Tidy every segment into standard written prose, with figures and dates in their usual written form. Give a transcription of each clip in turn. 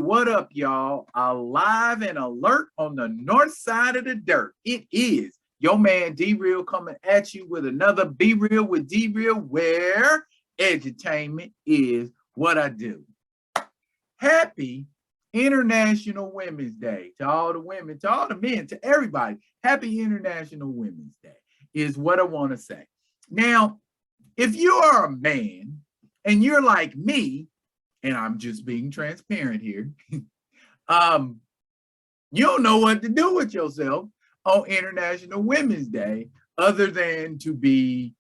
what up, y'all? Alive and alert on the north side of the dirt. It is your man D-Real coming at you with another Be Real with D-Real, where edutainment is what I do. Happy International Women's Day to all the women, to all the men, to everybody. Happy International Women's Day is what I want to say. Now, if you are a man and you're like me, and I'm just being transparent here, you don't know what to do with yourself on International Women's Day other than to be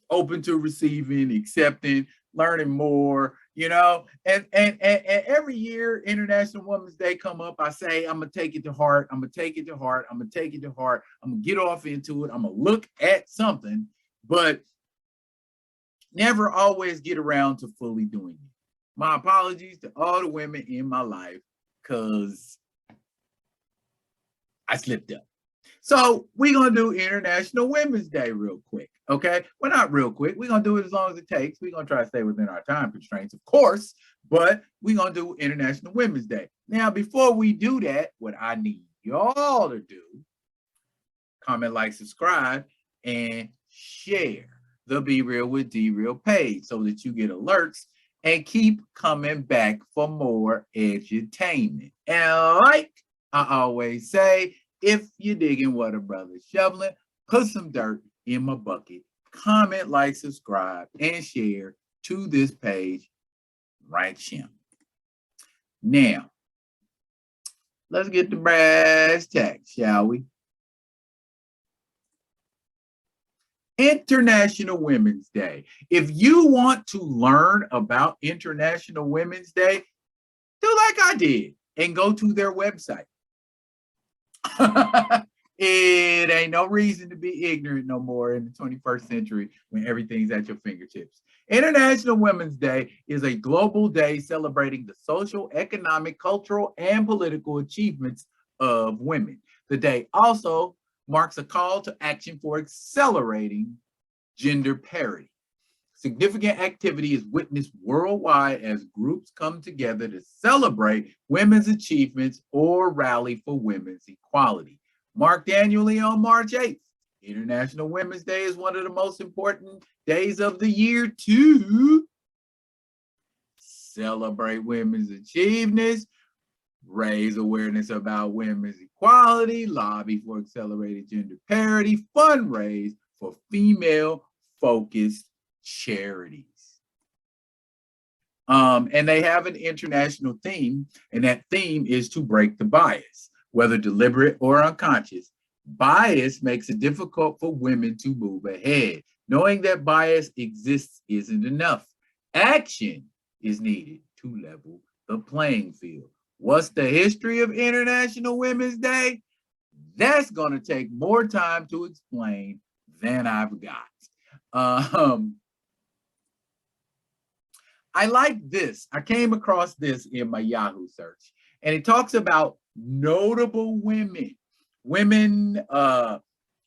open to receiving, accepting, learning more, and every year International Women's Day come up, I say, I'm gonna take it to heart. I'm gonna take it to heart. I'm gonna take it to heart. I'm gonna get off into it. I'm gonna look at something, but never always get around to fully doing it. My apologies to all the women in my life because I slipped up. So we're going to do International Women's Day real quick, okay? Well, not real quick. We're going to do it as long as it takes. We're going to try to stay within our time constraints, of course, but we're going to do International Women's Day. Now, before we do that, what I need y'all to do, comment, like, subscribe, and share the Be Real with D-Real page so that you get alerts and keep coming back for more edutainment. And like I always say, if you're digging what a brother's shoveling, put some dirt in my bucket. Comment, like, subscribe, and share to this page right here. Now, let's get to brass tacks, shall we? International Women's Day. If you want to learn about International Women's Day, do like I did and go to their website. It ain't no reason to be ignorant no more in the 21st century when everything's at your fingertips. International Women's Day is a global day celebrating the social, economic, cultural, and political achievements of women. The day also marks a call to action for accelerating gender parity. Significant activity is witnessed worldwide as groups come together to celebrate women's achievements or rally for women's equality. Marked annually on March 8th, International Women's Day is one of the most important days of the year to celebrate women's achievements, raise awareness about women's equality, lobby for accelerated gender parity, fundraise for female-focused charities. And they have an international theme, and that theme is to break the bias, whether deliberate or unconscious. Bias makes it difficult for women to move ahead. Knowing that bias exists isn't enough. Action is needed to level the playing field. What's the history of International Women's Day? That's going to take more time to explain than I've got. I like this. I came across this in my Yahoo search, and it talks about notable women,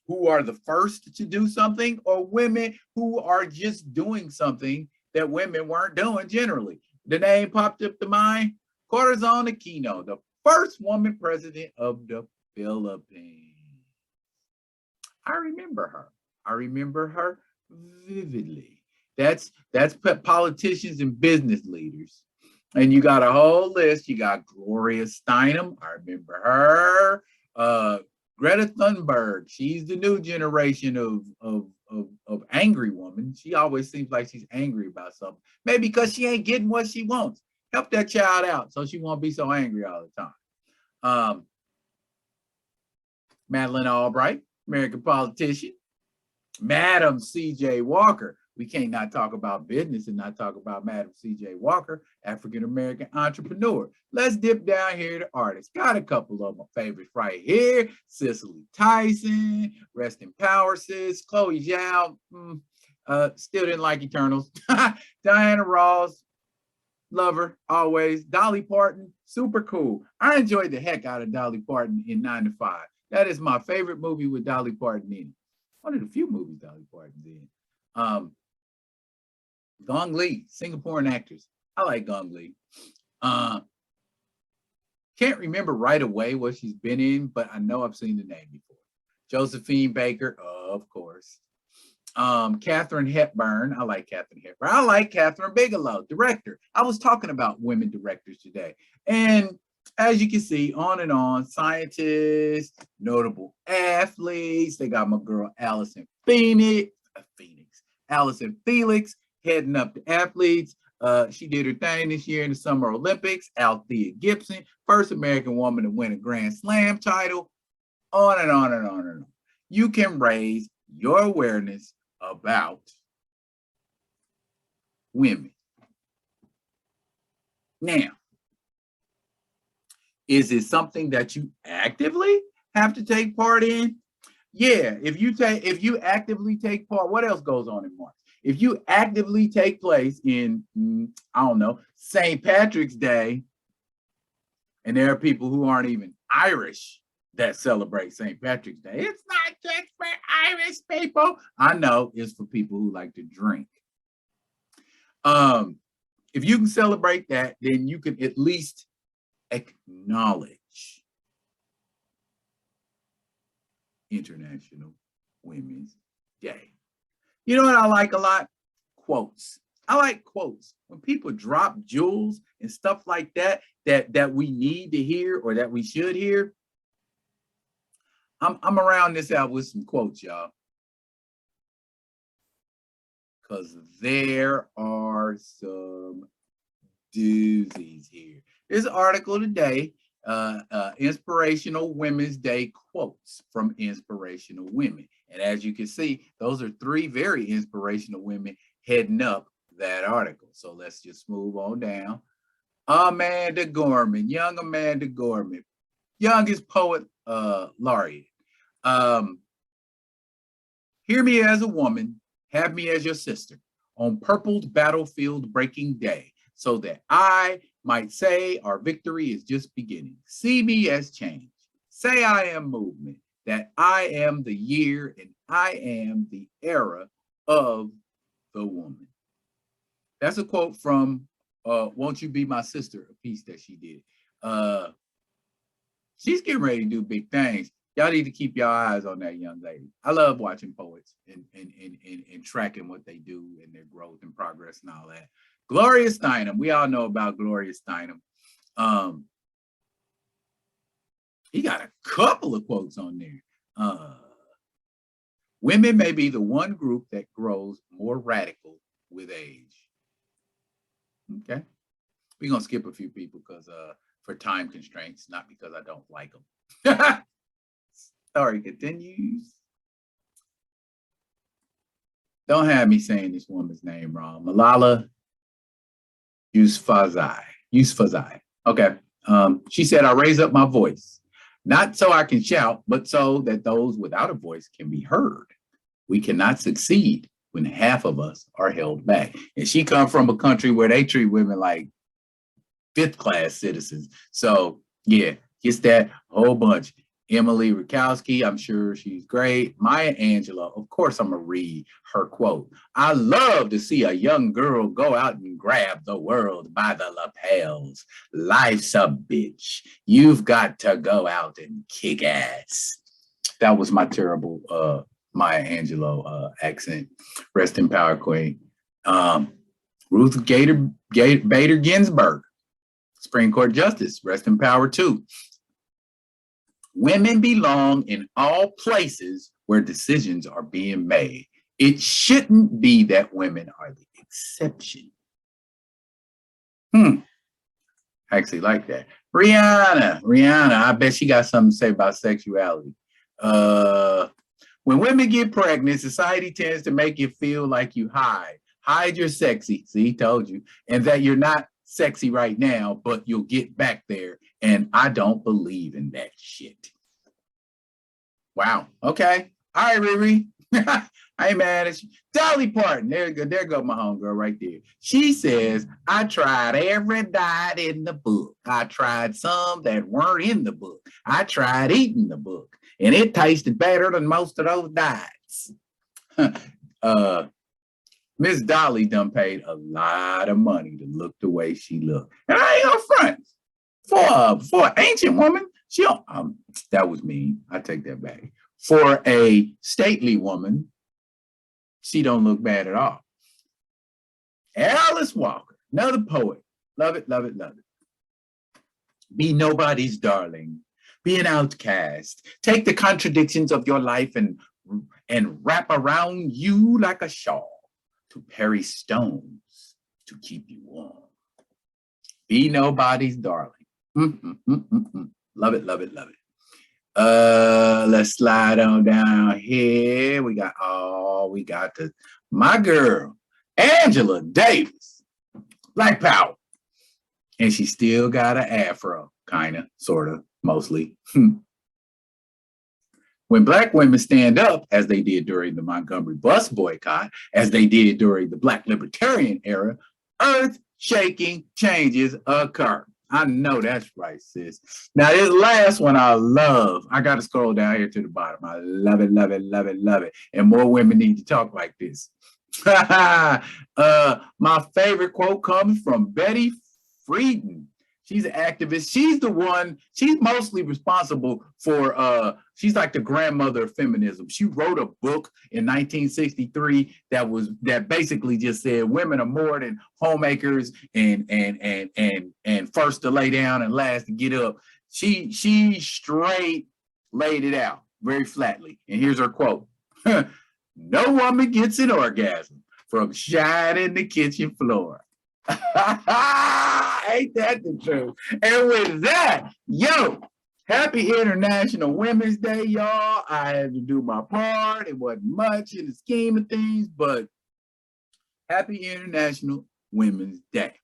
who are the first to do something, or women who are just doing something that women weren't doing generally. The name popped up to mind, Corazon Aquino, the first woman president of the Philippines. I remember her vividly. That's politicians and business leaders. And you got a whole list. You got Gloria Steinem. I remember her. Greta Thunberg. She's the new generation of angry woman. She always seems like she's angry about something. Maybe because she ain't getting what she wants. Help that child out so she won't be so angry all the time. Madeleine Albright, American politician. Madam C.J. Walker. We can't not talk about business and not talk about Madam C.J. Walker, African-American entrepreneur. Let's dip down here to artists. Got a couple of my favorites right here. Cicely Tyson, rest in power, sis. Chloe Zhao, still didn't like Eternals. Diana Ross, love her, always. Dolly Parton, super cool. I enjoyed the heck out of Dolly Parton in 9 to 5. That is my favorite movie with Dolly Parton in it. One of the few movies Dolly Parton's in. Gong Li, Singaporean actress. I like Gong Li. Can't remember right away what she's been in, but I know I've seen the name before. Josephine Baker, of course. Katharine Hepburn. I like Katharine Hepburn. I like Catherine Bigelow, director. I was talking about women directors today. And as you can see, on and on, scientists, notable athletes. They got my girl Allison Allison Felix, heading up the athletes. She did her thing this year in the Summer Olympics. Althea Gibson, first American woman to win a Grand Slam title. On and on and on and on. You can raise your awareness about women. Now, is it something that you actively have to take part in? Yeah, if you actively take part, what else goes on in March? If you actively take place in, I don't know, St. Patrick's Day, and there are people who aren't even Irish that celebrate St. Patrick's Day. It's not just for Irish people. I know it's for people who like to drink. If you can celebrate that, then you can at least acknowledge International Women's Day. You know what I like a lot? Quotes. I like quotes. When people drop jewels and stuff like that, that we need to hear or that we should hear, I'm around this out with some quotes, y'all. Because there are some doozies here. There's an article today, Inspirational Women's Day quotes from inspirational women. And as you can see, those are 3 very inspirational women heading up that article. So let's just move on down. Amanda Gorman, young Amanda Gorman, youngest poet laureate. Hear me as a woman, have me as your sister, on purpled battlefield breaking day, so that I might say our victory is just beginning. See me as change. Say I am movement, that I am the year and I am the era of the woman. That's a quote from Won't You Be My Sister, a piece that she did. She's getting ready to do big things. Y'all need to keep your eyes on that young lady. I love watching poets and tracking what they do and their growth and progress and all that. Gloria Steinem, we all know about Gloria Steinem. He got a couple of quotes on there. Women may be the one group that grows more radical with age. Okay. We're going to skip a few people because for time constraints, not because I don't like them. Story continues. Don't have me saying this woman's name wrong. Malala Yousafzai. Okay. She said, I raise up my voice, not so I can shout, but so that those without a voice can be heard. We cannot succeed when half of us are held back. And she comes from a country where they treat women like 5th-class citizens. So yeah, gets that whole bunch. Emily Rakowski, I'm sure she's great. Maya Angelou, of course I'm gonna read her quote. I love to see a young girl go out and grab the world by the lapels. Life's a bitch. You've got to go out and kick ass. That was my terrible Maya Angelou accent. Rest in power, queen. Ruth Bader Ginsburg, Supreme Court Justice. Rest in power too. Women belong in all places where decisions are being made. It shouldn't be that women are the exception. I actually like that. Rihanna, I bet she got something to say about sexuality. When women get pregnant, society tends to make you feel like you hide your sexy. See, told you. And that you're not sexy right now, but you'll get back there. And I don't believe in that shit. Wow. Okay. All right, Riri. I ain't mad at you. Dolly Parton. There go my homegirl right there. She says, I tried every diet in the book. I tried some that weren't in the book. I tried eating the book, and it tasted better than most of those diets. Miss Dolly done paid a lot of money to look the way she looked. And I ain't gonna front. For an ancient woman, she don't, that was mean. I take that back. For a stately woman, she don't look bad at all. Alice Walker, another poet. Love it, love it, love it. Be nobody's darling. Be an outcast. Take the contradictions of your life and wrap around you like a shawl to parry stones to keep you warm. Be nobody's darling. Love it, love it, love it. Let's slide on down here. We got my girl, Angela Davis, Black Power. And she still got an afro, kind of, sort of, mostly. When Black women stand up, as they did during the Montgomery bus boycott, as they did during the Black libertarian era, earth-shaking changes occur. I know that's right, sis. Now, this last one I love. I got to scroll down here to the bottom. I love it, love it, love it, love it. And more women need to talk like this. My favorite quote comes from Betty Friedan. She's an activist. She's the one, she's mostly responsible for, she's like the grandmother of feminism. She wrote a book in 1963 that basically just said women are more than homemakers and first to lay down and last to get up. She straight laid it out very flatly. And here's her quote. No woman gets an orgasm from shining the kitchen floor. Ain't that the truth? And with that, happy International Women's Day, y'all. I had to do my part. It wasn't much in the scheme of things, but happy International Women's Day.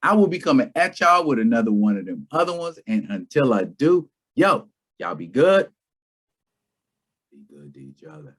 I will be coming at y'all with another one of them other ones. And until I do, y'all be good. Be good to each other.